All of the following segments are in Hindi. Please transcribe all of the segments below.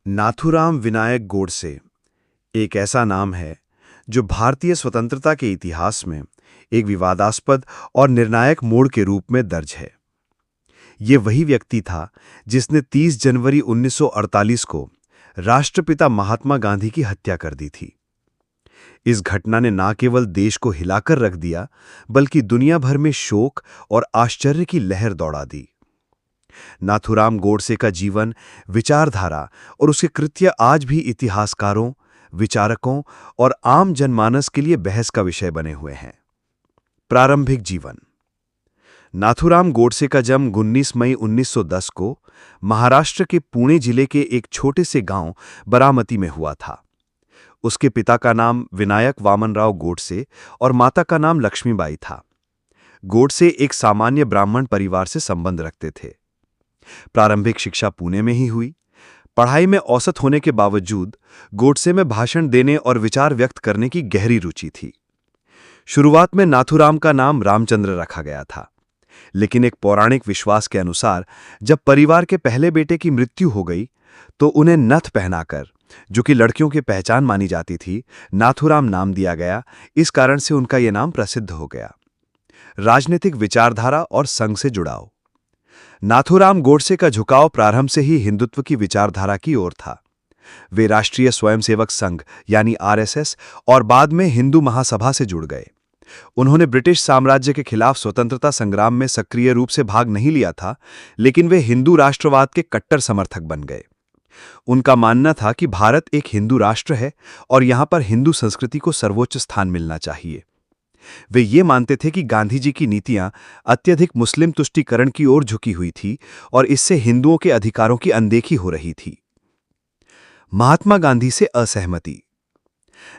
नाथूराम विनायक गोडसे एक ऐसा नाम है जो भारतीय स्वतंत्रता के इतिहास में एक विवादास्पद और निर्णायक मोड़ के रूप में दर्ज है। ये वही व्यक्ति था जिसने 30 जनवरी 1948 को राष्ट्रपिता महात्मा गांधी की हत्या कर दी थी। इस घटना ने न केवल देश को हिलाकर रख दिया, बल्कि दुनिया भर में शोक और आश्चर्य की लहर दौड़ा दी। नाथूराम गोडसे का जीवन, विचारधारा और उसके कृत्य आज भी इतिहासकारों, विचारकों और आम जनमानस के लिए बहस का विषय बने हुए हैं। प्रारंभिक जीवन। नाथूराम गोडसे का जन्म 19 मई 1910 को महाराष्ट्र के पुणे जिले के एक छोटे से गांव बारामती में हुआ था। उसके पिता का नाम विनायक वामनराव गोडसे और माता का नाम लक्ष्मीबाई था। गोडसे एक सामान्य ब्राह्मण परिवार से संबंध रखते थे। प्रारंभिक शिक्षा पुणे में ही हुई। पढ़ाई में औसत होने के बावजूद गोडसे में भाषण देने और विचार व्यक्त करने की गहरी रुचि थी। शुरुआत में नाथूराम का नाम रामचंद्र रखा गया था, लेकिन एक पौराणिक विश्वास के अनुसार जब परिवार के पहले बेटे की मृत्यु हो गई तो उन्हें नथ पहनाकर, जो कि लड़कियों की पहचान मानी जाती थी, नाथूराम नाम दिया गया। इस कारण से उनका यह नाम प्रसिद्ध हो गया। राजनीतिक विचारधारा और संघ से जुड़ाव। नाथूराम गोडसे का झुकाव प्रारंभ से ही हिंदुत्व की विचारधारा की ओर था। वे राष्ट्रीय स्वयंसेवक संघ यानी आरएसएस और बाद में हिंदू महासभा से जुड़ गए। उन्होंने ब्रिटिश साम्राज्य के खिलाफ स्वतंत्रता संग्राम में सक्रिय रूप से भाग नहीं लिया था, लेकिन वे हिंदू राष्ट्रवाद के कट्टर समर्थक बन गए। उनका मानना था कि भारत एक हिंदू राष्ट्र है और यहां पर हिंदू संस्कृति को सर्वोच्च स्थान मिलना चाहिए। वे ये मानते थे कि गांधी जी की नीतियां अत्यधिक मुस्लिम तुष्टीकरण की ओर झुकी हुई थी और इससे हिंदुओं के अधिकारों की अनदेखी हो रही थी। महात्मा गांधी से असहमति।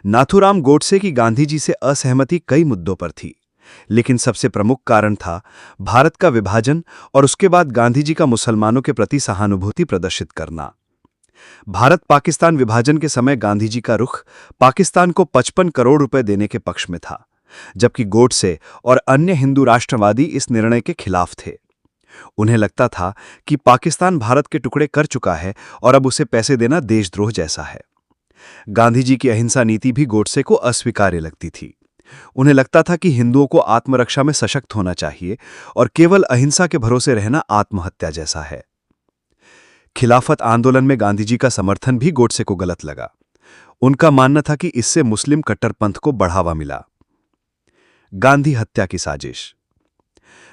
नाथूराम गोडसे की गांधी जी से असहमति कई मुद्दों पर थी, लेकिन सबसे प्रमुख कारण था भारत का विभाजन और उसके बाद गांधी जी का मुसलमानों के प्रति सहानुभूति प्रदर्शित करना। भारत पाकिस्तान विभाजन के समय गांधी जी का रुख पाकिस्तान को 55 करोड़ रुपए देने के पक्ष में था, जबकि गोडसे और अन्य हिंदू राष्ट्रवादी इस निर्णय के खिलाफ थे। उन्हें लगता था कि पाकिस्तान भारत के टुकड़े कर चुका है और अब उसे पैसे देना देशद्रोह जैसा है। गांधी जी की अहिंसा नीति भी गोडसे को अस्वीकार्य लगती थी। उन्हें लगता था कि हिंदुओं को आत्मरक्षा में सशक्त होना चाहिए और केवल अहिंसा के भरोसे रहना आत्महत्या जैसा है। खिलाफत आंदोलन में गांधी जी का समर्थन भी गोडसे को गलत लगा। उनका मानना था कि इससे मुस्लिम कट्टरपंथ को बढ़ावा मिला। गांधी हत्या की साजिश।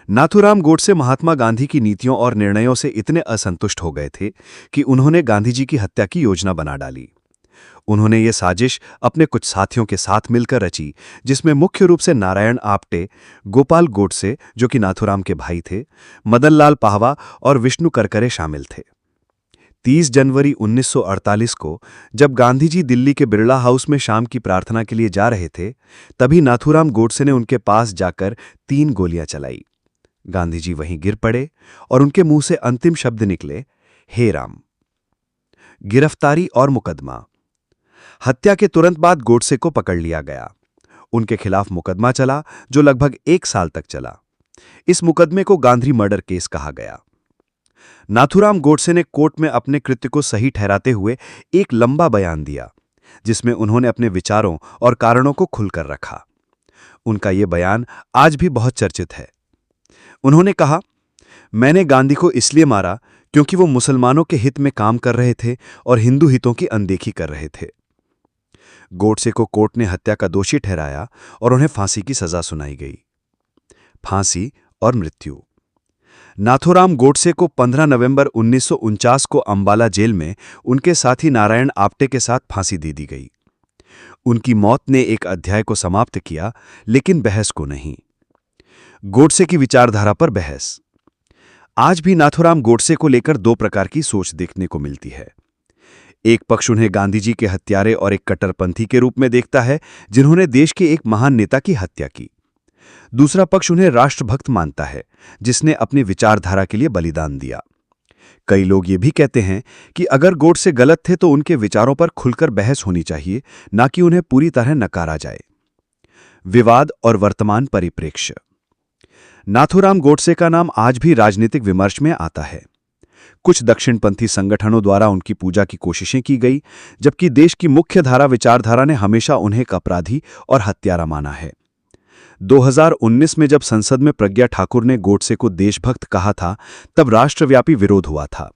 नाथूराम गोडसे महात्मा गांधी की नीतियों और निर्णयों से इतने असंतुष्ट हो गए थे कि उन्होंने गांधी जी की हत्या की योजना बना डाली। उन्होंने ये साजिश अपने कुछ साथियों के साथ मिलकर रची, जिसमें मुख्य रूप से नारायण आप्टे, गोपाल गोडसे जो कि नाथूराम के भाई थे, मदन लाल पाहवा और विष्णु करकरे शामिल थे। 30 जनवरी 1948 को जब गांधी जी दिल्ली के बिरला हाउस में शाम की प्रार्थना के लिए जा रहे थे, तभी नाथूराम गोडसे ने उनके पास जाकर 3 गोलियां चलाई। गांधी जी वहीं गिर पड़े और उनके मुंह से अंतिम शब्द निकले, हे राम। गिरफ्तारी और मुकदमा। हत्या के तुरंत बाद गोडसे को पकड़ लिया गया। उनके खिलाफ मुकदमा चला जो लगभग 1 साल तक चला। इस मुकदमे को गांधी मर्डर केस कहा गया। नाथूराम गोडसे ने कोर्ट में अपने कृत्य को सही ठहराते हुए एक लंबा बयान दिया, जिसमें उन्होंने अपने विचारों और कारणों को खुलकर रखा। उनका यह बयान आज भी बहुत चर्चित है। उन्होंने कहा, मैंने गांधी को इसलिए मारा क्योंकि वो मुसलमानों के हित में काम कर रहे थे और हिंदू हितों की अनदेखी कर रहे थे। गोडसे को कोर्ट ने हत्या का दोषी ठहराया और उन्हें फांसी की सजा सुनाई गई। फांसी और मृत्यु। नाथूराम गोडसे को 15 नवंबर 1949 को अंबाला जेल में उनके साथी नारायण आप्टे के साथ फांसी दे दी गई। उनकी मौत ने एक अध्याय को समाप्त किया, लेकिन बहस को नहीं। गोडसे की विचारधारा पर बहस। आज भी नाथूराम गोडसे को लेकर 2 प्रकार की सोच देखने को मिलती है। एक पक्ष उन्हें गांधी जी के हत्यारे और एक कट्टरपंथी के रूप में देखता है, जिन्होंने देश के एक महान नेता की हत्या की। दूसरा पक्ष उन्हें राष्ट्रभक्त मानता है, जिसने अपनी विचारधारा के लिए बलिदान दिया। कई लोग ये भी कहते हैं कि अगर गोडसे गलत थे तो उनके विचारों पर खुलकर बहस होनी चाहिए, ना कि उन्हें पूरी तरह नकारा जाए। विवाद और वर्तमान परिप्रेक्ष्य। नाथूराम गोडसे का नाम आज भी राजनीतिक विमर्श में आता है। कुछ दक्षिणपंथी संगठनों द्वारा उनकी पूजा की कोशिशें की गई, जबकि देश की मुख्यधारा विचारधारा ने हमेशा उन्हें एक अपराधी और हत्यारा माना है। 2019 में जब संसद में प्रज्ञा ठाकुर ने गोडसे को देशभक्त कहा था, तब राष्ट्रव्यापी विरोध हुआ था।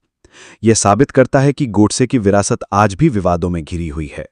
यह साबित करता है कि गोडसे की विरासत आज भी विवादों में घिरी हुई है।